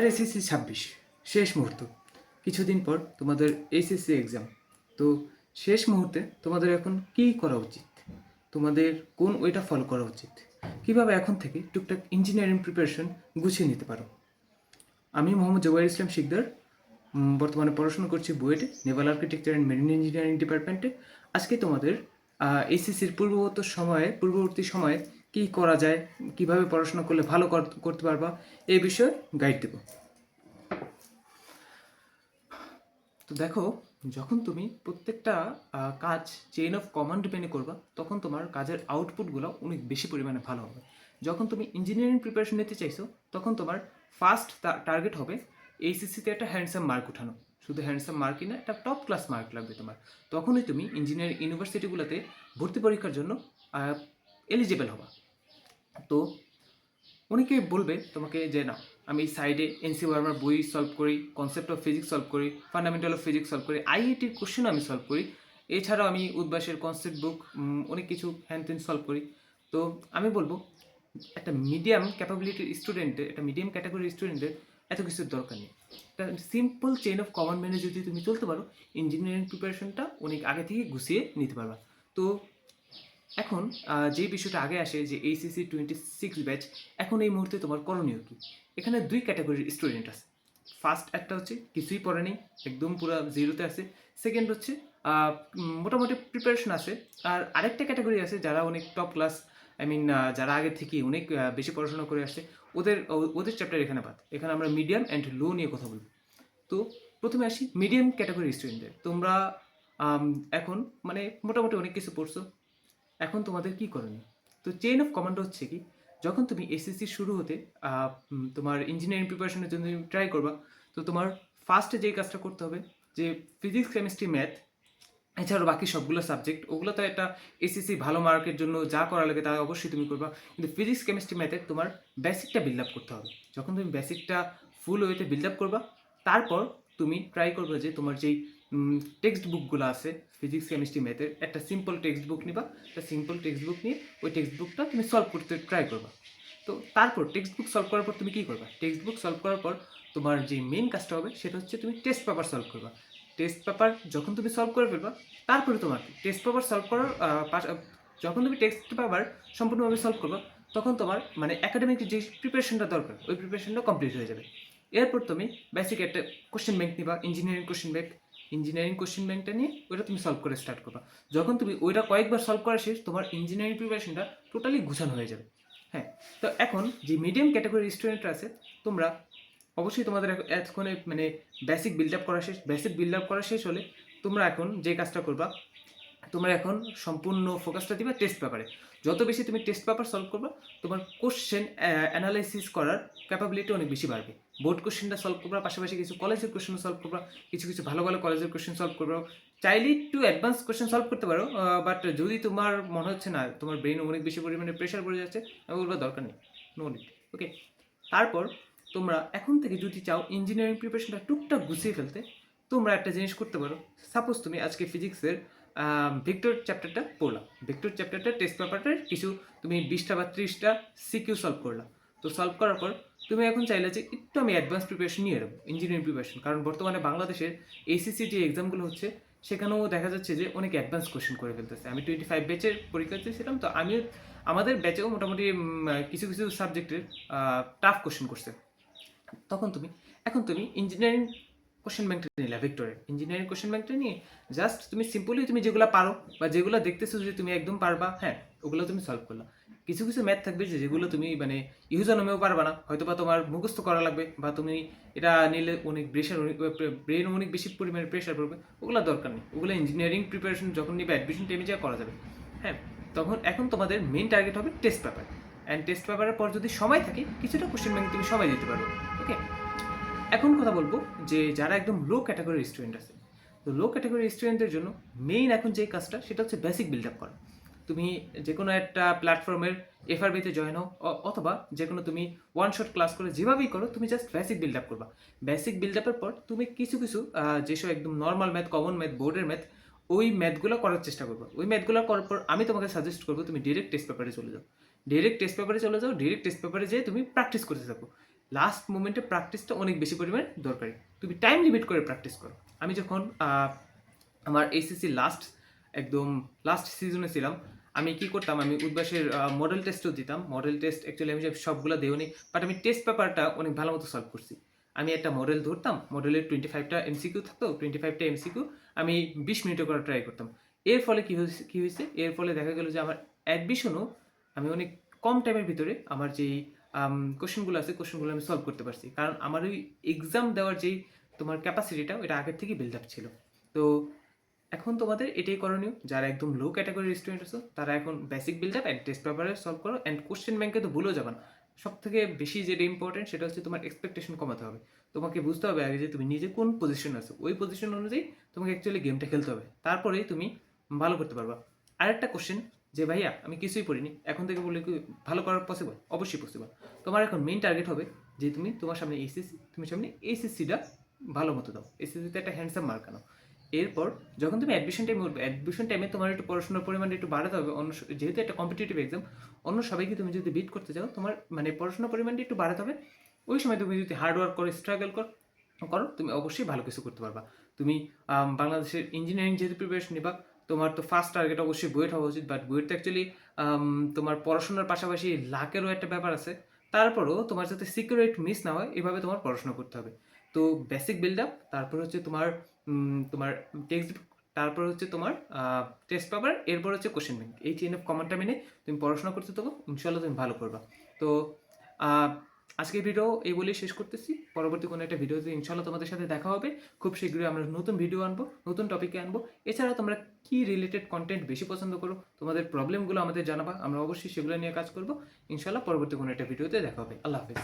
SSC 26 শেষ মুহূর্ত। কিছুদিন পর তোমাদের এইচএসসি এক্সাম। তো শেষ মুহূর্তে তোমাদের এখন কী করা উচিত? তোমাদের কোন ওয়েটা ফলো করা উচিত? কিভাবে এখন থেকে টুকটাক ইঞ্জিনিয়ারিং প্রিপারেশন গুছিয়ে নিতে পারো? আমি মোহাম্মদ জওয়াহির ইসলাম শিকদার, বর্তমানে পড়াশোনা করছি বুয়েটে, naval architecture and marine engineering ডিপার্টমেন্টে। আজকে তোমাদের এইচএসসির পূর্ববর্তী সময়ে কী করা যায়, কিভাবে পড়াশোনা করলে ভালো করতে পারবা, এই বিষয়ে গাইড দেব। তো দেখো, যখন তুমি প্রত্যেকটা কাজ চেইন অফ কমান্ড মেনে করবা, তখন তোমার কাজের আউটপুটগুলো অনেক বেশি পরিমাণে ভালো হবে। যখন তুমি ইঞ্জিনিয়ারিং প্রিপারেশন নিতে চাইছো, তখন তোমার ফার্স্ট টার্গেট হবে এইচএসসিতে একটা হ্যান্ডসাম মার্ক উঠানো। শুধু হ্যান্ডসাম মার্কই না, একটা টপ ক্লাস মার্ক লাগবে তোমার। তখনই তুমি ইঞ্জিনিয়ারিং ইউনিভার্সিটিগুলোতে ভর্তি পরীক্ষার জন্য এলিজিবল হবা। তো অনেকে বলবে তোমাকে যে না, আমি সাইডে এনসি ওয়ার্মার বই সলভ করি, কনসেপ্ট অফ ফিজিক্স সলভ করি, ফান্ডামেন্টাল অফ ফিজিক্স সলভ করি, আইআইটির কোশ্চেন আমি সলভ করি, এছাড়াও আমি উদ্ভাসের কনসেপ্ট বুক অনেক কিছু হ্যান সলভ করি। তো আমি বলবো, একটা মিডিয়াম ক্যাপাবিলিটির স্টুডেন্টের, একটা মিডিয়াম ক্যাটাগরির স্টুডেন্টের এত কিছুর দরকার নেই। একটা সিম্পল চেইন অফ কমান্ড মেনে যদি তুমি চলতে পারো, ইঞ্জিনিয়ারিং প্রিপারেশনটা অনেক আগে থেকে গুছিয়ে নিতে পারবা। তো এখন যে বিষয়টা আগে আসে যে এইচএসসি 26 ব্যাচ, এখন এই মুহূর্তে তোমার করণীয় কী? এখানে দুই ক্যাটাগরির স্টুডেন্ট আছে। ফার্স্ট একটা হচ্ছে কিছুই পড়ে নেই, একদম পুরো জিরোতে আছে। সেকেন্ড হচ্ছে মোটামুটি প্রিপারেশন আছে। আর আরেকটা ক্যাটাগরি আছে যারা অনেক টপ ক্লাস, যারা আগে থেকে অনেক বেশি পড়াশোনা করে আসছে। ওদের চ্যাপ্টার এখানে বাদ। এখানে আমরা মিডিয়াম অ্যান্ড লো নিয়ে কথা বলবো। তো প্রথমে আসি মিডিয়াম ক্যাটাগরি স্টুডেন্টদের। তোমরা এখন মোটামুটি অনেক কিছু পড়ছো, এখন তোমাদের কি করণীয়? তো চেইন অফ কমান্ড হচ্ছে কি, যখন তুমি এসএসসি শুরু হতে তোমার ইঞ্জিনিয়ারিং প্রিপারেশনের জন্য ট্রাই করবা, তো তোমার ফার্স্টে যেই কাজটা করতে হবে যে ফিজিক্স কেমিস্ট্রি ম্যাথ এছাড়াও বাকি সবগুলো সাবজেক্ট, ওগুলো তো একটা এসএসসি ভালো মার্কের জন্য যা করা লাগে তা অবশ্যই তুমি করবা, কিন্তু ফিজিক্স কেমিস্ট্রি ম্যাথে তোমার বেসিকটা বিল্ড আপ করতে হবে। যখন তুমি বেসিকটা ফুল ওয়েতে বিল্ড আপ করবা, তারপর তুমি ট্রাই করবে যে তোমার যেই টেক্সট বুকগুলো আছে ফিজিক্স কেমিস্ট্রি ম্যাথের, একটা সিম্পল টেক্সট বুক নিবা। একটা সিম্পল টেক্সট বুক নিয়ে ওই টেক্সট বুকটা তুমি সলভ করতে ট্রাই করবা। তো তারপর টেক্সট বুক সলভ করার পর তুমি কী করবা? টেক্সট বুক সলভ করার পর তোমার যে মেন কাজটা হবে সেটা হচ্ছে তুমি টেস্ট পেপার সলভ করবা। টেস্ট পেপার যখন তুমি সলভ করে ফেলবা, তারপরে তোমার টেস্ট পেপার সলভ করার যখন তুমি টেস্ট পেপার সম্পূর্ণভাবে সলভ করবা, তখন তোমার একাডেমিক যে প্রিপারেশনটা দরকার, ওই প্রিপারেশনটা কমপ্লিট হয়ে যাবে। এরপর তুমি বেসিক একটা কোশ্চেন ব্যাংক নিবা, ইঞ্জিনিয়ারিং কোশ্চেন ব্যাংকটা নিয়ে ওইটা তুমি সলভ করে স্টার্ট করবা। যখন তুমি ওইটা কয়েকবার সলভ করা শেষ, তোমার ইঞ্জিনিয়ারিং প্রিপারেশনটা টোটালি গুছানো হয়ে যাবে। হ্যাঁ, তো এখন যে মিডিয়াম ক্যাটাগরির স্টুডেন্টরা আছে, তোমরা অবশ্যই তোমাদের এতক্ষণে বেসিক বিল্ড আপ করা শেষ হলে তোমরা এখন যে কাজটা করবা, তোমরা এখন সম্পূর্ণ ফোকাসটা দিবা টেস্ট পেপারে। যত বেশি তুমি টেস্ট পেপার সলভ করবা, তোমার কোশ্চেন অ্যানালাইসিস করার ক্যাপাবিলিটি অনেক বেশি বাড়বে। বোর্ড কোশ্চেনটা সলভ করবা, পাশাপাশি কিছু কলেজের কোশ্চেন সলভ করবা, কিছু ভালো ভালো কলেজের কোশ্চেন সলভ করবা। চাইলে একটু অ্যাডভান্স কোশ্চেন সলভ করতে পারো, বাট যদি তোমার মনে হচ্ছে না, তোমার ব্রেন অনেক বেশি পরিমাণে প্রেশার পড়ে যাচ্ছে, আমি বলবো দরকার নেই, নো নিড। ওকে, তারপর তোমরা এখন থেকে যদি চাও ইঞ্জিনিয়ারিং প্রিপারেশনটা টুকটাক গুছিয়ে ফেলতে, তোমরা একটা জিনিস করতে পারো। সাপোজ তুমি আজকে ফিজিক্সের ভিক্টর চ্যাপ্টারটা পড়লাম, ভিক্টর চ্যাপ্টারটা টেস্ট পেপারটার কিছু তুমি 20টা বা 30টা সিকিউ সলভ করলাম। তো সলভ করার পর তুমি এখন চাইলে যে একটু আমি অ্যাডভান্স প্রিপারেশন নিয়ে নেবো, ইঞ্জিনিয়ারিং প্রিপারেশন, কারণ বর্তমানে বাংলাদেশের এইচএসসি যে এক্সামগুলো হচ্ছে, সেখানেও দেখা যাচ্ছে যে অনেক অ্যাডভান্স কোশ্চেন করে ফেলতেছে। আমি 25 ব্যাচের পরীক্ষা দিয়েছিলাম, তো আমাদের ব্যাচেও মোটামুটি কিছু সাবজেক্টের টাফ কোশ্চেন করছে। তখন এখন তুমি ইঞ্জিনিয়ারিং কোশ্চেন ব্যাংকটা নিলে, ভিক্টোরিয়া ইঞ্জিনিয়ারিং কোশ্চেন ব্যাংকটা নিয়ে জাস্ট তুমি সিম্পলি তুমি যেগুলো পারো বা যেগুলো দেখতেছো যে তুমি একদম পারবা, হ্যাঁ, ওগুলো তুমি সলভ করলা। কিছু ম্যাথ থাকবে যেগুলো তুমি ইউজানোমেও পারবা না, হয়তো বা তোমার মুখস্থ করা লাগবে, বা তুমি এটা নিলে অনেক ব্রেন অনেক বেশি পরিমাণে প্রেশার পড়বে, ওগুলো দরকার নেই। ওগুলো ইঞ্জিনিয়ারিং প্রিপারেশন যখন নিবে অ্যাডমিশন টাইমে যা করা যাবে। হ্যাঁ, এখন তোমাদের মেন টার্গেট হবে টেস্ট পেপার, অ্যান্ড টেস্ট পেপারের পর যদি সময় থাকে, কিছুটা কোশ্চেন ব্যাংক তুমি সময় দিতে পারো। ওকে, এখন কথা বলবো যে যারা একদম লো ক্যাটাগরির স্টুডেন্ট আছে, তো লো ক্যাটাগরির স্টুডেন্টদের জন্য মেইন এখন যে কাজটা, সেটা হচ্ছে বেসিক বিল্ড আপ করা। তুমি যে কোনো একটা প্ল্যাটফর্মের এফআরবিতে জয়েন হও, অথবা যে কোনো তুমি ওয়ান শট ক্লাস করে যেভাবেই করো, তুমি জাস্ট বেসিক বিল্ড আপ করবা। বেসিক বিল্ড আপের পর তুমি কিছু যেসব একদম নর্মাল ম্যাথ, কমন ম্যাথ, বোর্ডের ম্যাথ, ওই ম্যাথগুলো করার চেষ্টা করবো। ওই ম্যাথগুলো করার পর আমি তোমাকে সাজেস্ট করবো তুমি ডিরেক্ট টেস্ট পেপারে চলে যাও। ডিরেক্ট টেস্ট পেপারে যেয়ে তুমি প্র্যাকটিস করতে থাকো। লাস্ট মোমেন্টে প্র্যাকটিসটা অনেক বেশি পরিমাণে দরকারি। তুমি টাইম লিমিট করে প্র্যাকটিস করো। আমি যখন আমার এইচএসসি একদম লাস্ট সিজনে ছিলাম, আমি কি করতাম, আমি উদ্বাসের মডেল টেস্টও দিতাম। মডেল টেস্ট অ্যাকচুয়ালি আমি সবগুলো দেওনি, বাট আমি টেস্ট পেপারটা অনেক ভালো মতো সলভ করছি। আমি একটা মডেল ধরতাম, মডেলের 25টা এমসিকিউ থাকতো, 25টা এমসিকিউ আমি 20 মিনিটে করার ট্রাই করতাম। এর ফলে কি হয়েছে, এর ফলে দেখা গেল যে আমার অ্যাডমিশনও আমি অনেক কম টাইমের ভিতরে আমার যেই কোশ্চেনগুলো আছে কোশ্চেনগুলো আমি সলভ করতে পারছি, কারণ আমার ওই এক্সাম দেওয়ার যেই তোমার ক্যাপাসিটিটা ওটা আগের থেকে বিল্ড আপ ছিল। তো এখন তোমাদের এটাই করণীয়, যারা একদম লো ক্যাটাগরির স্টুডেন্ট আছো তারা এখন basic build up and test পেপারে সলভ করো, অ্যান্ড কোশ্চেন ব্যাংকে তো ভুলেও যাবে না। সব থেকে বেশি যেটা ইম্পর্টেন্ট সেটা হচ্ছে তোমার এক্সপেকটেশন কমাতে হবে। তোমাকে বুঝতে হবে আগে যে তুমি নিজে কোন পজিশন আছো, ওই পজিশন অনুযায়ী তোমাকে অ্যাকচুয়ালি গেমটা খেলতে হবে, তারপরেই তুমি ভালো করতে পারবা। আরেকটা কোশ্চেন, যে ভাইয়া আমি কিছুই পড়িনি, এখন থেকে বললে কি ভালো করার পসিবল? অবশ্যই পসিবল। তোমার এখন মেইন টার্গেট হবে যে তোমার সামনে এইচএসসি, তুমি সামনে এইচএসসিটা ভালো মতো দাও, এসএসসিতে একটা হ্যান্ডসাম মার্ক আনো। এরপর যখন তুমি অ্যাডমিশন টাইমে উঠবে, অ্যাডমিশন টাইমে তোমার একটু পড়াশোনার পরিমাণ একটু বাড়াতে হবে। যেহেতু একটা কম্পিটিটিভ এক্সাম, অন্য সবাইকে তুমি যদি বিট করতে চাও, তোমার মানে পড়াশোনার পরিমাণটা একটু বাড়াতে হবে। ওই সময় তুমি যদি হার্ড ওয়ার্ক করে স্ট্রাগল করো, তুমি অবশ্যই ভালো কিছু করতে পারবা। তুমি বাংলাদেশের ইঞ্জিনিয়ারিং যেহেতু প্রিপারেশন নিবা, তোমার তো ফার্স্ট টার্গেট অবশ্যই বুয়েট হওয়া উচিত, বাট বুয়েট তো অ্যাকচুয়ালি তোমার পড়াশোনার পাশাপাশি লাকেরও একটা ব্যাপার আছে। তারপরও তোমার যাতে সিকিউরিট মিস না হয় এভাবে তোমার পড়াশোনা করতে হবে। তো বেসিক বিল্ড আপ, তারপর হচ্ছে তোমার টেক্সট বুক, তারপর হচ্ছে তোমার টেস্ট পেপার, এরপর হচ্ছে কোশ্চেন ব্যাংক। এই চেইন অফ কমান্ডটা মেনে তুমি পড়াশোনা করতে থাকো, ইনশাল্লাহ তুমি ভালো করবা। তো আহ, আজকের ভিডিও এই বলেই শেষ করতেছি। পরবর্তী কোনো একটা ভিডিওতে ইনশাল্লাহ তোমাদের সাথে দেখা হবে। খুব শীঘ্রই আমরা নতুন ভিডিও আনবো, নতুন টপিকে আনবো। এছাড়া তোমরা কি রিলেটেড কন্টেন্ট বেশি পছন্দ করো, তোমাদের প্রবলেমগুলো আমাদের জানাবা, আমরা অবশ্যই সেগুলো নিয়ে কাজ করবো। ইনশাল্লাহ পরবর্তী কোনো একটা ভিডিওতে দেখা হবে। আল্লাহ হাফেজ।